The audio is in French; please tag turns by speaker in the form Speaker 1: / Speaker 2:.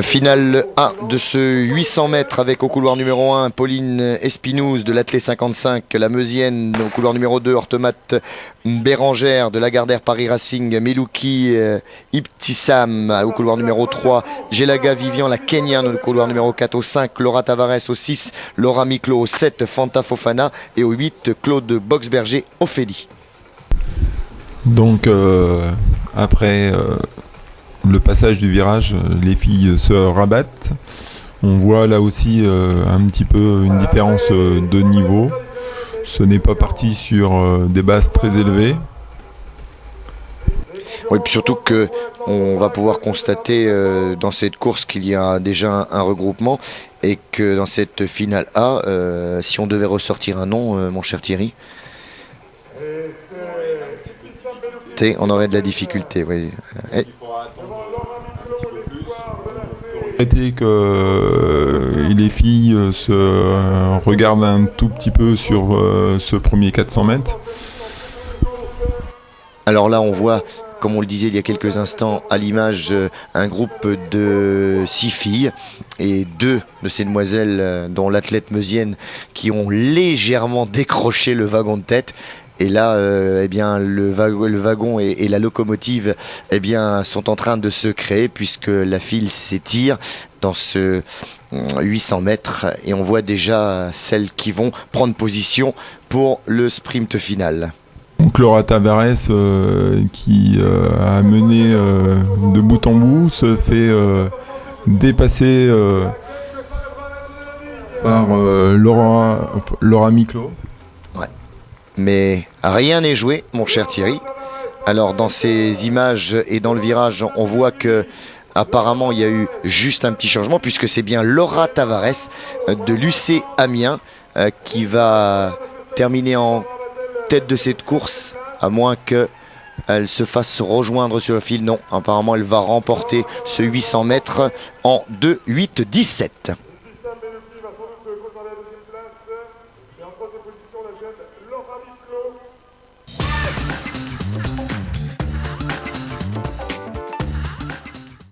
Speaker 1: Finale A de ce 800 mètres avec au couloir numéro 1 Pauline Espinouse de l'Athlé 55, la Meusienne au couloir numéro 2 Orthomat Bérangère de Lagardère Paris Racing, Melouki Ibtissam au couloir numéro 3, Gelaga Vivian la Kenyane au couloir numéro 4, au 5 Laura Tavares, au 6 Laura Miklo, au 7 Fanta Fofana et au 8 Claude Boxberger Ophélie.
Speaker 2: Donc après le passage du virage, les filles se rabattent. On voit là aussi un petit peu une différence de niveau. Ce n'est pas parti sur des bases très élevées.
Speaker 1: Oui, puis surtout qu'on va pouvoir constater dans cette course qu'il y a déjà un regroupement et que dans cette finale A, si on devait ressortir un nom, mon cher Thierry, on aurait de la difficulté. Oui.
Speaker 2: Que les filles se regardent un tout petit peu sur ce premier 400 mètres.
Speaker 1: Alors là, on voit, comme on le disait il y a quelques instants, à l'image, un groupe de 6 filles et 2 de ces demoiselles, dont l'athlète meusienne, qui ont légèrement décroché le wagon de tête. Et là, eh bien, le wagon et la locomotive eh bien, sont en train de se créer puisque la file s'étire dans ce 800 mètres. Et on voit déjà celles qui vont prendre position pour le sprint final.
Speaker 2: Donc Laura Tavares qui a mené de bout en bout se fait dépasser par Laura Miklo.
Speaker 1: Mais rien n'est joué, mon cher Thierry. Alors dans ces images et dans le virage, on voit que apparemment il y a eu juste un petit changement puisque c'est bien Laura Tavares de l'UC Amiens qui va terminer en tête de cette course, à moins qu'elle se fasse rejoindre sur le fil. Non, apparemment elle va remporter ce 800 mètres en 2:8:17.
Speaker 3: Et en troisième position, la jeune Laura Miklo.